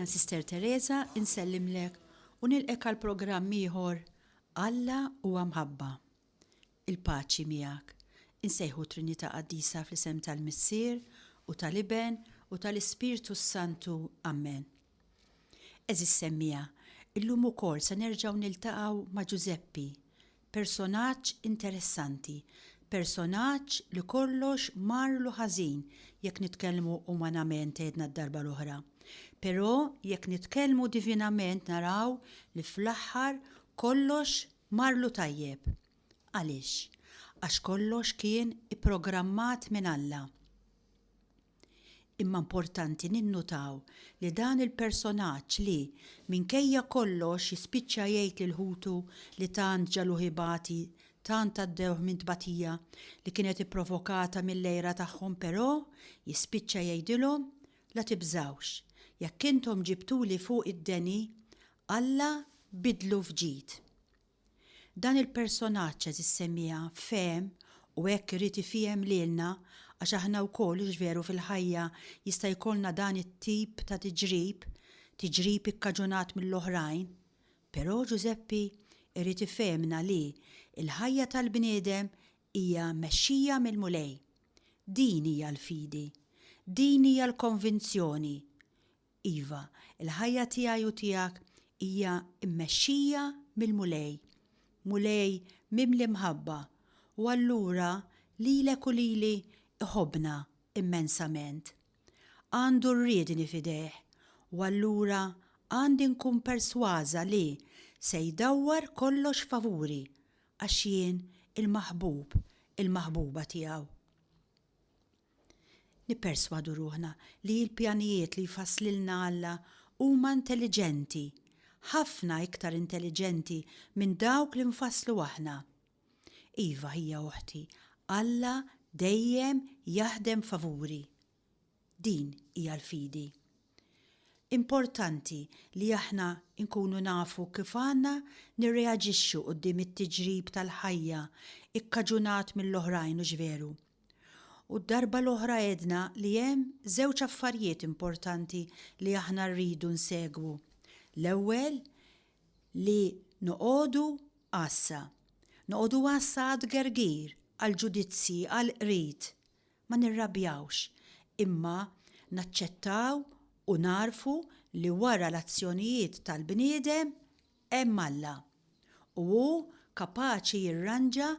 Sister Teresa insellimlek u nilqek għal programm ieħor Alla huwa mħabba. Il-paċi miegħek. Insejħu Trinità Qaddisa fl-isem tal-Missier u tal-Iben u tal-Ispiritu Santu. Amen. Eżis semmija, illum ukoll se nerġgħu niltaqgħu ma' Giuseppi, personaġġ interessanti, personaġġ li kollox marlu ħażin jekk nitkellmu umanament għedna d-darba l-oħra. Però jekk nitkellmu divinament naraw li fl-aħħar kollox marlu tajjeb. Għaliex? Għax kollox kien ipprogrammat minn Alla. Imma importanti ninnutaw li dan il-personaġġ li minkejja kollox jispiċċa jgħid lil ħutu li tant ġalu ħibati, tant għaddewh minn tbatija li kienet ipprovokata mill-lejra tagħhom, però jispiċċa jgħidilhom la tibżawx. Jekk intom ġibtuli fuq id-deni, Alla bidlu fġid. Dan il-personaġġ issemmija fehem u hekk irid ifhem lilna għax aħna wkoll veru fil-ħajja jista' jkollna dan it-tip ta' tiġrib ikkaġunat mill-oħrajn, però Giuseppi irid ifhemna li l-ħajja tal-bniedem hija mexxija mill-mulej. Din hija l-fidi, din hija l-konvinzjoni. Iva, il-ħajja tiegħi u tiegħek hija mmexxija mill-mulej, mulej mimli mħabba, u allura lilek u lili iħobbna immensament. Għandu rriedni fideh, u allura għandi nkun persważa li se jdawwar kollox favuri għax jien il-maħbuba tiegħu. Nipperswadu ruħna li l-pjanijiet li jfasslilna Alla huma intelligenti, ħafna iktar intelligenti minn dawk li nfasslu aħna. Iva hija uħti, Alla dejjem jaħdem favuri. Din hija l-fidi. Importanti li aħna nkunu nafu kif għandna nirreaġixxu quddiem it-tiġrib tal-ħajja ikkaġunat mill-oħrajn u ġveru. U d-darba l-oħra għedna li hemm żewġ affarijiet importanti li aħna rridu nsegwu. L-ewwel li noqogħdu għassa għad gergir, għal ġudizzi, għal qrid. Ma nirrabjawx, imma naċċettaw u narfu li wara l-azzjonijiet tal-bniedem hemm Alla. U hu kapaċi jirranġa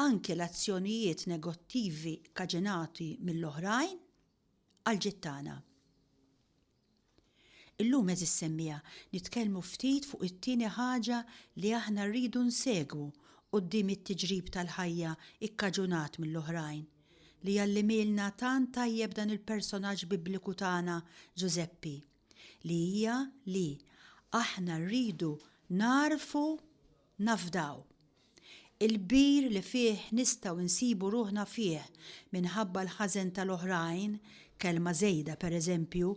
anke l-azzjonijiet negattivi kaġenati mill-oħrajn għal ġittana. Illum eżis semmija nitkellmu ftit fuq it-tieni ħaġa li aħna rridu nsegwu quddiem it-tiġrib tal-ħajja ikkaġunat mill-oħrajn li jallimilna tant tajjeb dan il-personaġġ bibliku tagħna Giuseppi li hija li aħna rridu narfu nafdaw. Il-bir li fih nistgħu nsibu ruħna fih minħabba l-ħażen tal-oħrajn, kelma żejda pereżempju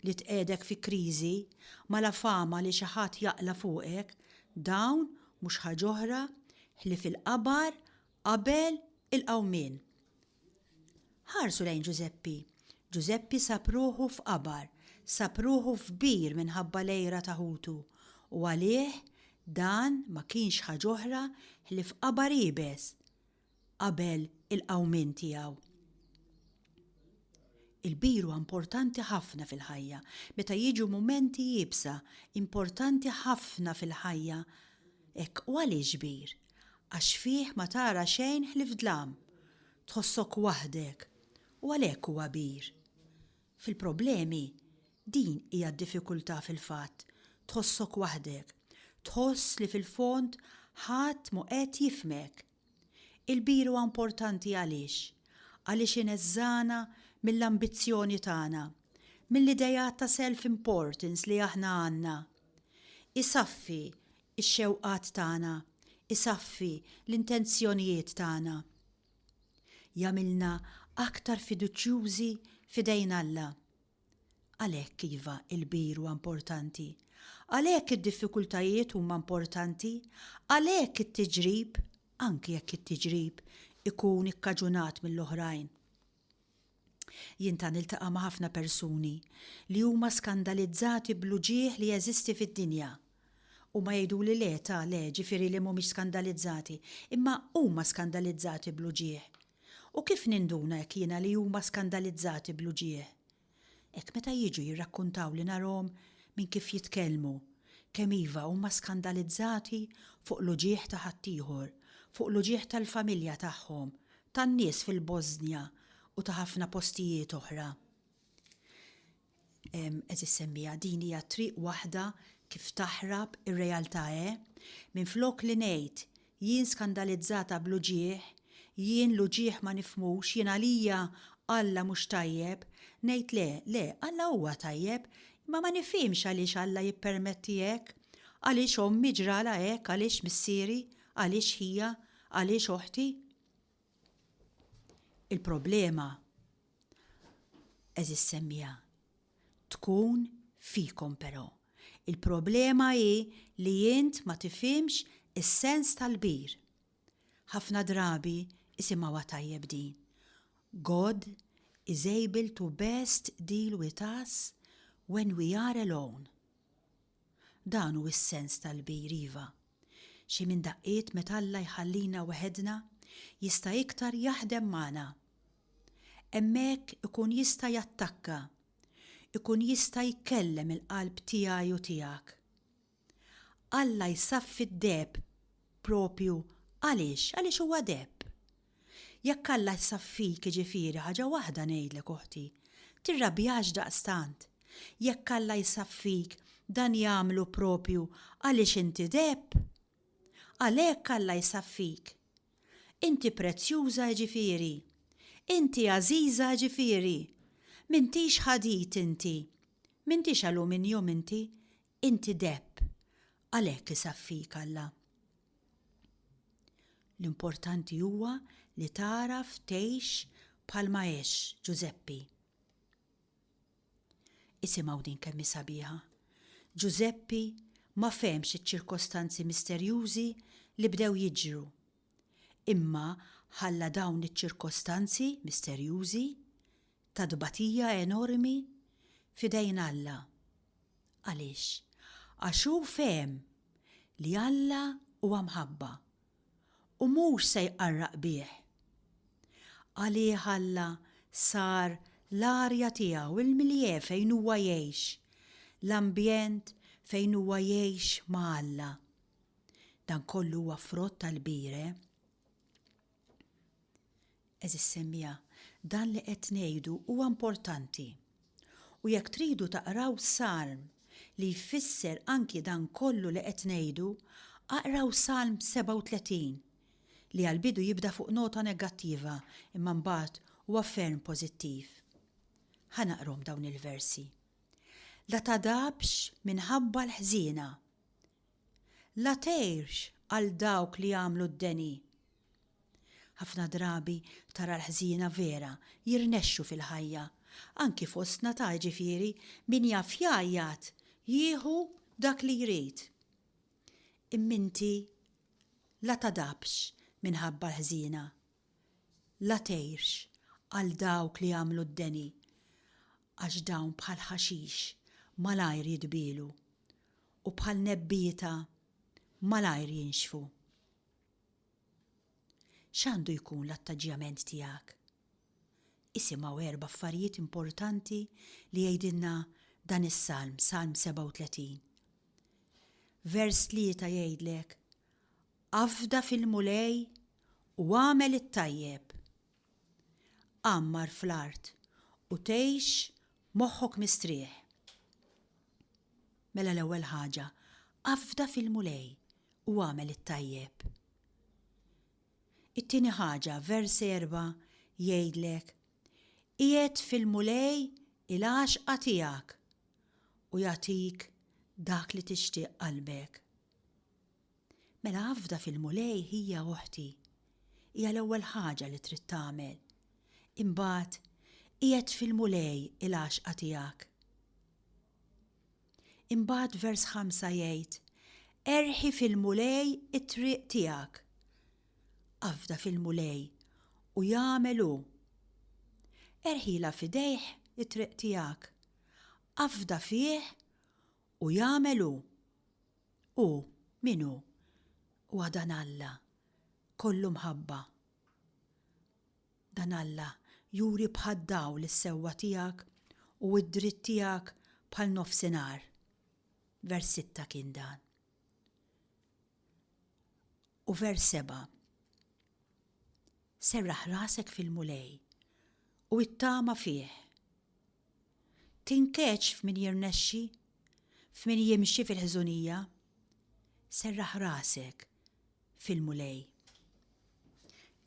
li tqiegħdek fi kriżi, mala fama li xi ħadd jaqla fuqek, dawn mhux ħaġa oħra ħli fil-qabar qabel il-qawmien. Ħarsu lejn Giuseppi. Giuseppi sab ruħu f'qabar, sab ruħu f'bir minħabba lejra ta' ħutu u għalih dan ma kienx ħaġa oħra ħli f'qabar ibes qabel il-qawmien tiegħu. Il-bir huwa importanti ħafna fil-ħajja. Meta jiġu mumenti jibsa, importanti ħafna fil-ħajja. Hekk u għaliex bir? Għax fih ma tara xejn ħli f'dlam. Tħossok waħdek u għalhekk huwa bir. Fil-problemi din hija d-diffikultà fil-fatt. Tħossok waħdek. Tħoss li fil-fond ħadd mu qed jifmek. Il-bir huwa importanti għaliex ineżżana mill-ambizzjoni tagħna, mill-idejat ta' self-importance li aħna għandna. Isaffi x-xewqat tagħna, isaffi l-intenzjonijiet tagħna. Jagħmilna aktar fiduċjużi f'idejn Alla. Għalhekk iva il-bir huwa importanti. Għalhekk id-diffikultajiet huma importanti, għalhekk it-tiġrib, anke jekk it-tiġrib ikun ikkaġunat mill-oħrajn. Jinta niltaqa' ma' ħafna persuni li huma skandalizzati bl-uġieħ li jeżisti fid-dinja. U ma jgħidu li le, ġifieri li mhumiex skandalizzati, imma huma skandalizzati bl-uġieħ. U kif ninduna jekk jiena li huma skandalizzati bl-uġieħ? Hekk meta jiġu jirrakkuntaw li narhom minn kif jitkellmu, kemm iva huma skandalizzati fuq l-uġieħ ta' ħaddieħor, fuq l-uġieħ tal-familja tagħhom, tan-nies fil-Bosnja u ta' ħafna postijiet oħra. Eżis semmija din hija triq waħda kif taħrab ir-realtà minflok li ngħid jien skandalizzata bl-uġieħ, jien l-uġieħ ma nifhmux, jien għalija Alla mhux tajjeb, ngħid le, Alla huwa tajjeb, imma ma nifhimx għaliex Alla jippermetti hekk, għaliex ommi ġrala hekk, għaliex missieri, għaliex hija, għaliex oħti. Il-problema eżis semmija tkun fikom però. Il-problema hi li jint ma tifhimx is-sens tal-bir. Ħafna drabi isimgħuha tajjeb din. God is able to best deal with us when we are alone. Dan hu s-sens tal-bir iva. Xi minn daqqiet meta Alla jħallina waħedna jista' iktar jaħdem magħna. Hemmhekk ikun jista' jattakka, ikun jista' jkellem il-qalb tiegħi u tiegħek. Alla jsaffi d-deb propju għaliex huwa deb. Jekk Alla jsaffik jiġifieri ħaġa waħda ngħidlek oħti, tirrabjax daqstant. Jekk Alla jsaffik dan jagħmlu propju għaliex inti deb. Għalhekk Alla jsaffik. Inti prezzjuża jiġifieri. Inti għażiża jiġifieri. M'intix ħadit inti. M'intix aluminjum inti deb. Għalhekk isaffik Alla. L-importanti huwa li taraf tgħix bħalma għex Giuseppi. Isimgħu din kemm sabiħa. Giuseppi ma fehmx iċ-ċirkostanzi misterjużi li bdew jiġru. Imma ħalla dawn iċ-ċirkostanzi misterjużi ta' dbatija enormi f'idejn Alla. Għaliex? Għax hu fehem li Alla huwa mħabba u mhux se jqarraq bih. Għalih Alla sar l-arja tiegħu il-miljē fejn huwa jgħix, l-ambjent fejn huwa jgħix ma' Alla. Dan kollu huwa frott tal-bire. Eżis semmija, dan li qed ngħidu huwa importanti. U jekk tridu taqraw Salm li jfisser anki dan kollu li qed ngħidu, aqraw Salm 37 li għal-bidu jibda fuq nota negattiva imma mbagħad huwa ferm pożittiv. Ħanaqrom dawn il-versi. La tadabx minħabba l-ħżiena. La tgħirx għal dawk li jagħmlu d-deni. Ħafna drabi tara l-ħżiena vera jirnexxu fil-ħajja. Anki fostna ta' ġifieri min jaf jgħajjat jieħu dak li jrid. Imminti la tadabx minħabba l-ħżiena. La tgħirx għal dawk li jagħmlu d-deni għax dawn bħal ħaxix malajr jitbielu u bħal nebbieta malajr jinxfu. X'għandu jkun l-attaġġjament tiegħek? Isimgħu 4 affarijiet importanti li jgħidilna dan is-Salm, Salm 37. Vers 3 jgħidlek: Afda fil-mulej u għamel it-tajjeb. Ammar fl-art u tgħix moħħok mistrieħ. Mela l-ewwel ħaġa, afda fil-mulej u għamel it-tajjeb. It-tieni ħaġa, vers 4 jgħidlek: qiegħed fil-mulej il-għaxqa tiegħek u jagħtik dak li tixtieq qalbek. Mela afda fil-mulej hija oħti, hija l-ewwel ħaġa li trid tagħmel. Imbagħad qiegħed fil-mulej il-għaxqa tiegħek. Imbagħad vers 5 jgħid: erħi fil-mulej it-triq tiegħek. Afda fil-mulej u jagħmel hu. erħila fidejh it-triq tiegħek. Afda fih u jagħmel hu. U minu? Huwa dan Alla, kollu mħabba. Dan Alla juri bħaddaw l-sewwa tiegħek u d-dritt tiegħek bħal nofsinhar. Vers 6 kien dan. U vers 7. Serraħ rasek fil-mulej u ittama fih. Tinkeċ f'min jirnexxi, f'min jimxi fil-ħżunija. Serraħ rasek fil-mulej.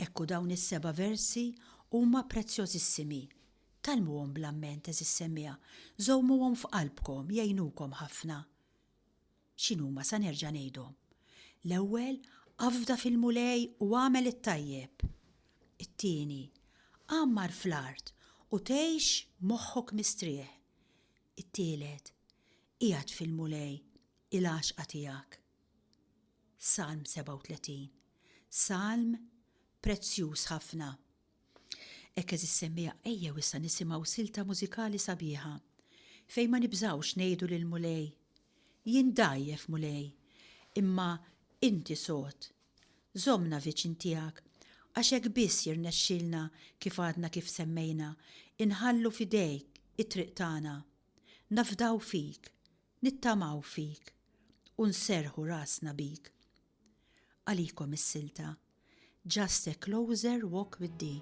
Ekku dawn is-7 versi huma prezzjożissimi. Talmuhom bl-amment eżis semmija, żommuhom f'qalbkom jgħinukom ħafna. X'inhuma sa nerġa' ngħidhom. L-ewwel afda fil-mulej u għamel it-tajjeb. It-tieni għammar fl-art u tgħix moħħok mistrieħ. It-tielet qiegħed fil-mulej il-għaxqa tiegħek. Salm 37. Salm prezzjuż ħafna. Ekk eżis semmija ejjew issa nisimgħu silta mużikali sabiħa fejn ma nibżawx ngħidu lil mulej. Jien dajjef mulej, imma inti sod. Żommna viċin tiegħek għax hekk biss jirnexxilna kif għadna kif semmejna, inħallu fidejk it-triq tagħna. Nafdaw fik, nittamaw fik u nserħu rasna bik. Għalikom is-silta. Just a closer walk with thee.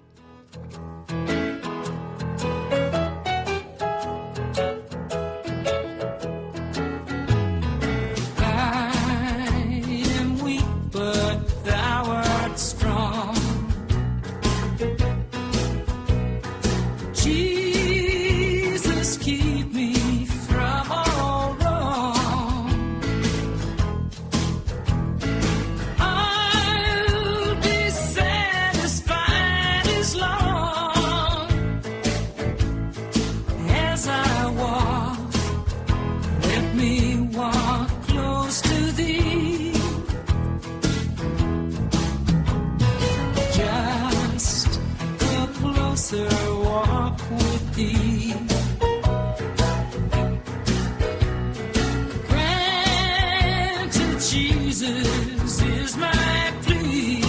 Jesus is my plea.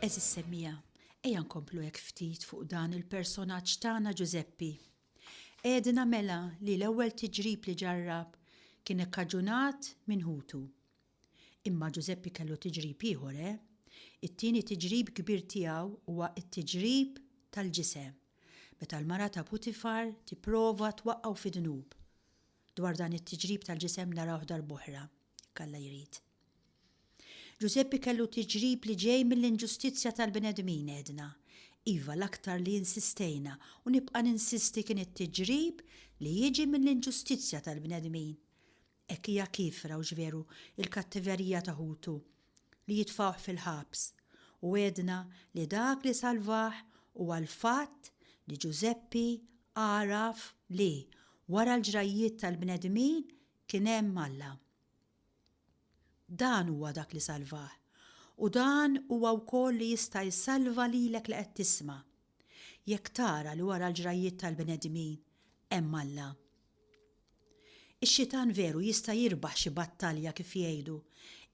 Eżis semmija, ejja nkomplu hekk ftit fuq dan il-personaġġ tagħna Giuseppi. Edna mela li l-ewwel tiġrib li ġarrab kien ikkaġunat minn ħutu. Imma Giuseppi kellu tiġrib ieħor, It-tieni tiġrib kbir tiegħu huwa t-tiġrib tal-ġisem. Meta l-mara ta' Putifar tipprova twaqqgħu fi dnub. Dwar dan it-tiġrib tal-ġisem narawh darb'oħra, jekk Alla jrid. Giuseppi kellu tiġrib li ġej mill-inġustizzja tal-bnedmin edna. Iva l-aktar li insistejna u nibqa' ninsisti kien it-tiġrib li jiġi mill-inġustizzja tal-bnedmin. Hekk hija kif raw ġveru il-kattiverija ta' ħutu li jitfawh fil-ħabs u għedna li dak li salvaħ huwa l-fatt li Giuseppi għaraf li wara l-ġrajiet tal-bnedmin kien hemm Alla. Dan huwa dak li salvaħ u dan huwa wkoll li jista' jsalva lilek li qed tisma'. Jekk tara li wara l-ġrajiet tal-bnedmin hemm Alla. Ix-xitan veru jista' jirbaħ xi battalja kif jgħidu,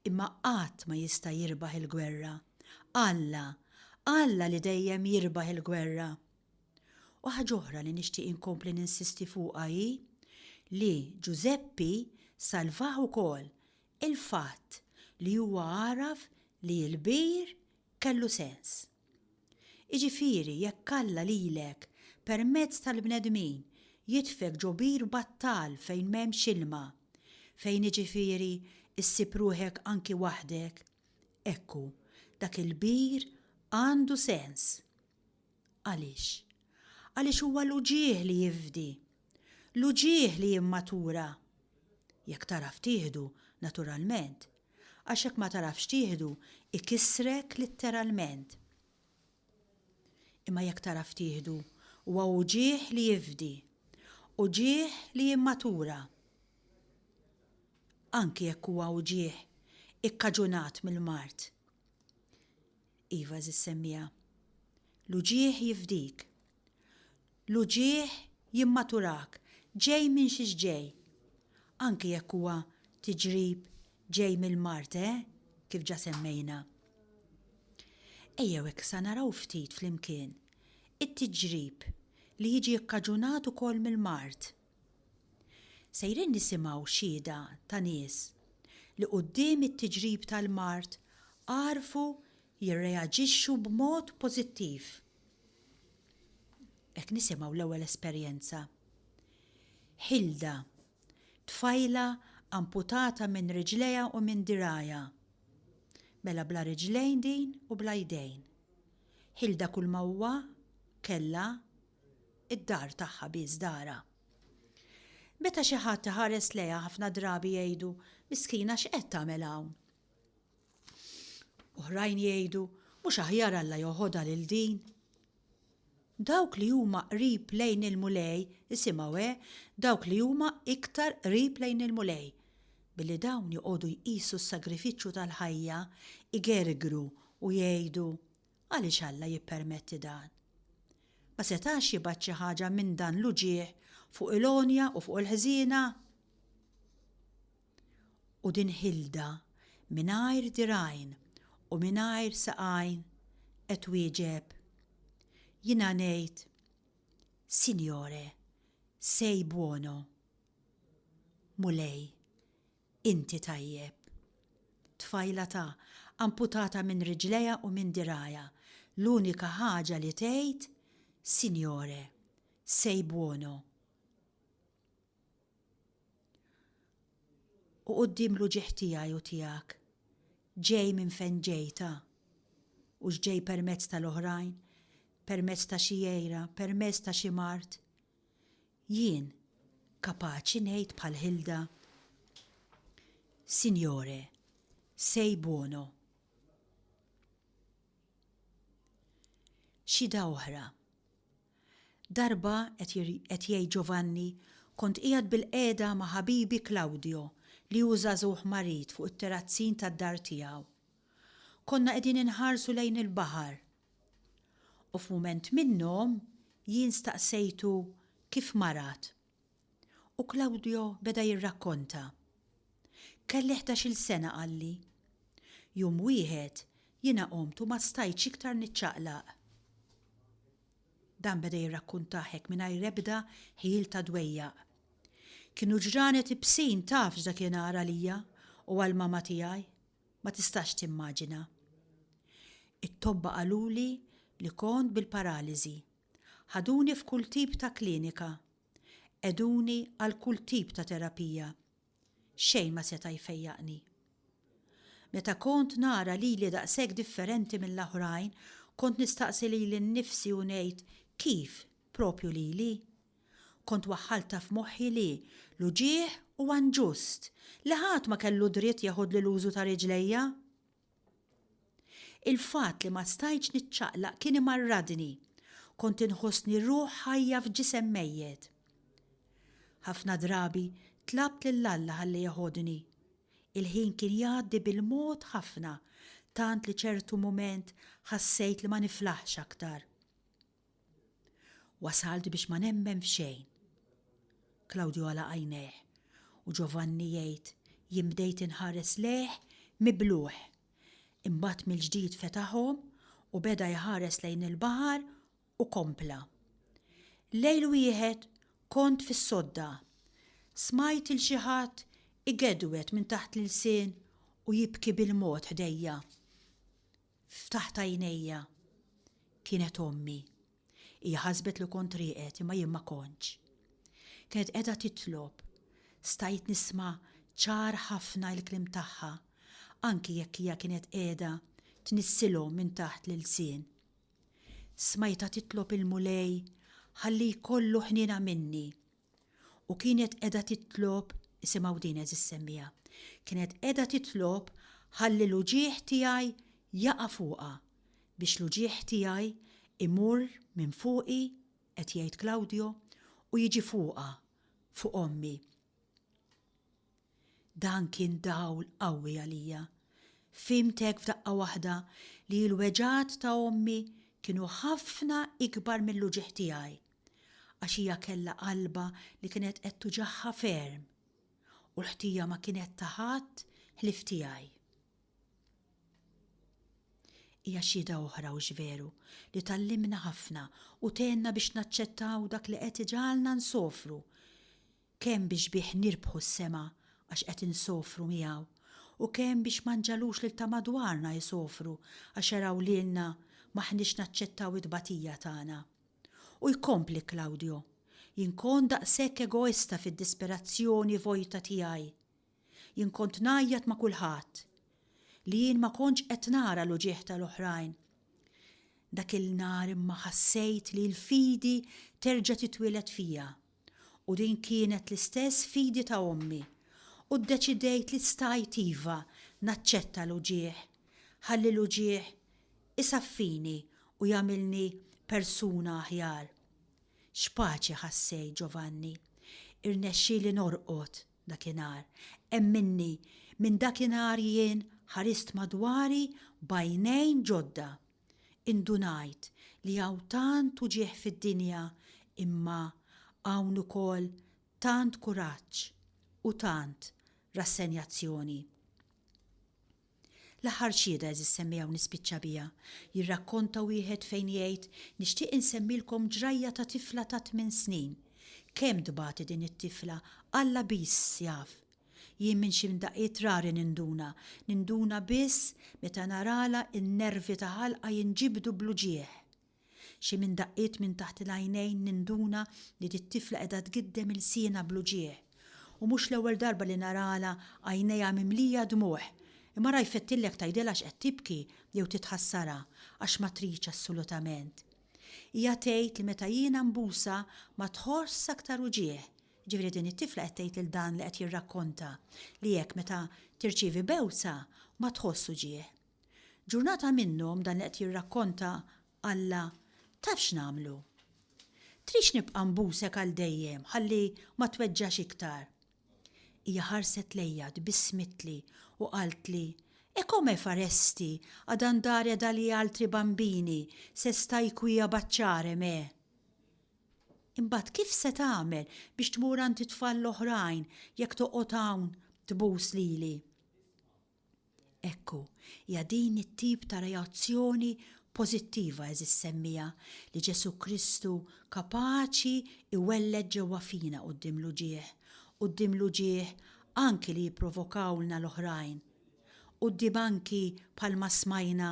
imma qatt ma jista' jirbaħ il-gwerra. Alla li dejjem jirbaħ il-gwerra. U ħaġa oħra li nixtieq inkompli ninsisti fuqha hi li Giuseppi salvaħ ukoll il-fatt li huwa għaraf li l-bir kellu sens. Iġifieri jekk Alla lilek permezz tal-bnedmin jitfek ġobir battal fejn m'hemmx ilma, fejn iġifieri issib ruħek anki waħdek, ekku dak il-bir għandu sens. Għaliex? Għaliex huwa l-uġieħ li jifdi, l-uġieħ li jimmatura. Jekk taraf tieħdu naturalment, għax hekk ma tarafx tieħdu ikissrek litteralment. Imma jekk taraf tieħdu huwa uġieħ li jifdi, uġieħ li jimmatura. Anki jekk huwa uġieħ ikkaġunat mill-mart. Iva żissemmija, l-uġieħ jifdik, l-uġieħ jimmaturak, ġej minn xiex ġej. Anki jekk huwa tiġrib ġej mill-mart, kif ġa semmejna. Ejjew hekk sa naraw ftit flimkien it-tiġrib li jiġi kkaġunat ukoll mill-mart. Sejrin nisimgħu xhieda ta' nies li quddiem it-tiġrib tal-mart għarfu jirreaġixxu b'mod pożittiv. Hekk nisimgħu l-ewwel esperjenza. Hilda, tfajla amputata minn riġlejha u minn dirajha. Mela bla riġlejn din u bla jdejn. Hilda kull ma huwa kellha id-dar tagħha biss dara. Meta xi ħadd iħares lejha ħafna drabi jgħidu miskina x'qed tagħmel hawn. Oħrajn jgħidu mhux aħjar Alla joħodha lil din. Dawk li huma qrib lejn il-mulej, isimgħu dawk li huma iktar qrib lejn il-mulej. Billi dawn joqogħdu jqisu s-sagrifiċċju tal-ħajja igergru u jgħidu għaliex Alla jippermetti dan. Ma setax jibgħat xi ħaġa minn dan l-uġieħ fuq il-onja u fuq il-ħżiena. U din Hilda mingħajr dirajn u mingħajr saqajn qed twieġeb. Jiena ngħid, Sinjore, sei buono. Mulej, inti tajjeb. Tfajla ta' amputata minn riġlejha u minn dirajha. L-unika ħaġa li tgħid, Sinjore, sei buono. U quddiem l-uġieħ tiegħi u tiegħek ġej minn fejn ġejta u x'ġej permezz tal-oħrajn, permezz ta' xi jgħira, permezz ta' xi mart. Jien kapaċi ngħid bħal Hilda, Sinjore, sei buono. Xhieda oħra. Darba qed jgħid Giovanni kont qiegħed bil-qiegħda ma' ħabibi Claudio li hu żagħżugħ marit fuq it-terazzin tad-dar tiegħu. Konna qegħdin inħarsu lejn il-baħar. U f'mument minnhom jien staqsejtu kif marat. U Claudio beda jirrakkonta. Kelli 11-il sena qalli. Jum wieħed Jiena qomt u ma stajtx iktar niċċaqlaq. Dan beda jirrakkuntaħ hekk mingħajr ebda ħiel ta' dwejjaq. Kienu ġranet ibsin taf x'dakinhar għalija u għall-mama tiegħi, ma tistax timmaġina. It-tobba qaluli li kont bil-paraliżi. Ħaduni f'kull tip ta' klinika. Eduni għal kull tip ta' terapija. Xejn ma seta' jfejjaqni. Meta kont nara li daqshekk differenti mill-oħrajn, kont nistaqsi lili nnifsi u ngħid kif propju lili. Kont waħħalta f'moħħi li l-uġieħ huwa inġust li ħadd ma kellu dritt jaħod l-użu ta' riġlejja. Il-fatt li ma stajtx niċċaqlaq kien imarradni. Kont inħossni ruħ ħajja f'ġisem mejjed. Ħafna drabi tlabt lill-Alla ħalli jaħodni. Il-ħin kien jgħaddi bil-mod ħafna, tant li ċertu mument ħassejt li ma niflaħx aktar. Wasalt biex ma nemmen f'xejn. Claudio għala għajneħ u Giovanni jgħid jien bdejt inħares leħ mibluħ. Imbagħad mill-ġdid fetaħhom u beda jħares lejn il-baħar u kompla. Lejl wieħed kont fis-sodda. Smajt il xi ħadd igedwet minn taħt l-ilsien u jibki bil-mod ħdejja. Ftaħt għajnejja. Kienet ommi. Hija ħasbet li kont rieqet imma jien ma kontx. Kienet qiegħda titlob. Stajt nisma' ċar ħafna l-kliem tagħha, anki jekk hija kienet qiegħda tnissilhom minn taħt l-ilsien. Smajta titlob il-mulej ħalli jkollu ħnina minni. U kienet qiegħda titlob isimgħu din semmija. Kienet qiegħda titlob ħalli l-uġieħ tiegħi jaqa' fuqha biex l-uġieħ tiegħi imur minn fuqi qed jgħid Claudio u jiġi fuqha fuq ommi. Dan kien dawl qawwi għalija. Fimtek f'daqqa waħda li l-weġat ta' ommi kienu ħafna ikbar mill-uġieħ tiegħi għax hija kellha qalba li kienet qed tuġaħħa ferm. U l-ħtija ma kienet taħat ħlif tiegħi. Hija xhieda oħra u veru li tallimna ħafna u tenna biex naċċettaw dak li qed iġalna nsofru. Kemm biex bih nirbħu s-sema għax qed insofru miegħu u kemm biex ma nġalux lil ta' madwarna jisofru għax jaraw lilna maħniex naċċettaw it-tbatija tagħna. U jkompli Claudio. Jien kont daqshekk egoista fid-disperazzjoni vojta tiegħi. Jien kont ngħajjat ma' kulħadd. Li jien ma kontx qed nara l-uġieħ tal-oħrajn. Dak il-nar imma ħassejt li l-fidi terġa' titwieled fija. U din kienet l-istess fidi ta' ommi. U ddeċidejt li stajt iva naċċetta l-uġieħ. Ħalli l-uġieħ isaffini u jagħmilni persuna aħjar. X'paċi ħassej Giovanni. Irnexxieli norqod dakinhar. Emminni minn dakinhar jien ħarist madwari bajnejn ġodda. Indunajt li hawn tant uġieħ fid-dinja imma hawn ukoll tant kuraġġ u tant rassenjazzjoni. L-aħħar xhieda semmiha u nispiċċa biha. Jirrakkonta wieħed fejn jgħid nixtieq insemmilkom ġrajja ta' tifla ta' 8 snin. Kemm dbati din it-tifla Alla biss jaf. Jien minn xi mdaqqiet rari ninduna biss meta narala n-nervi ta' ħalqa jinġibdu bl-uġieħ. Xi minn daqqiet minn taħt il-għajnejn ninduna li dit-tifla qiegħda tgiddem il-siena bl-uġieħ. U mhux l-ewwel darba li narala għajnejha mimlija dmuħ. Imma raj fettilek tajdela x'qed tibki jew titħassara għax ma tridx assolutament. Hija tgħid li meta jiena mbusa ma tħoss aktar uġieħ. Ġifieri din it-tifla qed tgħid lil dan li qed jirrakkonta li hekk meta tirċievi bewsa ma tħoss uġieħ. Ġurnata minnhom dan li qed jirrakkonta Alla taf x'nagħmlu. Trix nibqa' mbusek għal dejjem ħalli ma tweġġax iktar. Hija ħarset lejja tbissmitli u qaltli e come faresti ad andare dagli altri bambini se stai qui a baciare me. Imbagħad kif se tagħmel biex tmur għand it-tfal l-oħrajn jekk toqgħod hawn tbus lili. Ekku, hija din it-tip ta' reazzjoni pożittiva eżis semmija li Ġesu Kristu kapaċi iwelleġ ġewwa fina quddiem l-uġieħ anki li jipprovokawlna l-oħrajn. Quddiem anki bħalma smajna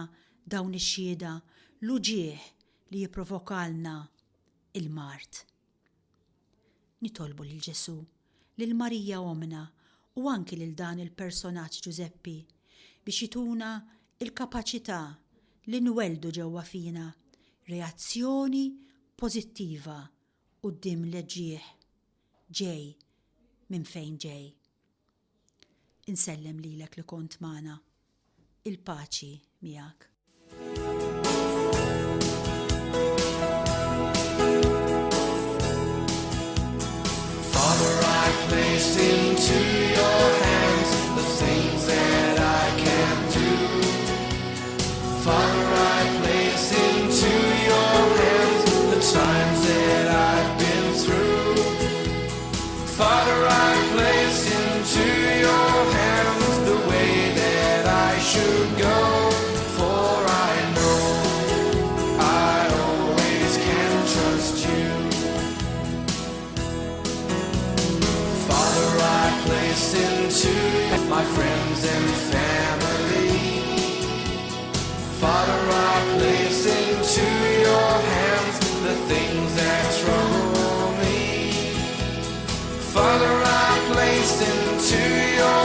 dawn ix-xhieda l-uġieħ li jipprovokalna il-mart. Nitolbu lil Ġesu, lil Marija omna u anki lil dan il-personaġġ Giuseppi biex jituna il-kapaċità li nweldu ġewwa fina reazzjoni pożittiva quddiem l-ġieħ ġej minn fejn ġej. Insellem lilek li kont magħna. Il-paċi miegħek. Father, I place into your hands the things that I can't do. Father, I place into your hands the times that I've been through. Father, I place into your hands the way that I should go, for I know I always can trust you. Father, I place into my friends and family. Father, I place into your hands the things that trouble me. Father, I place into your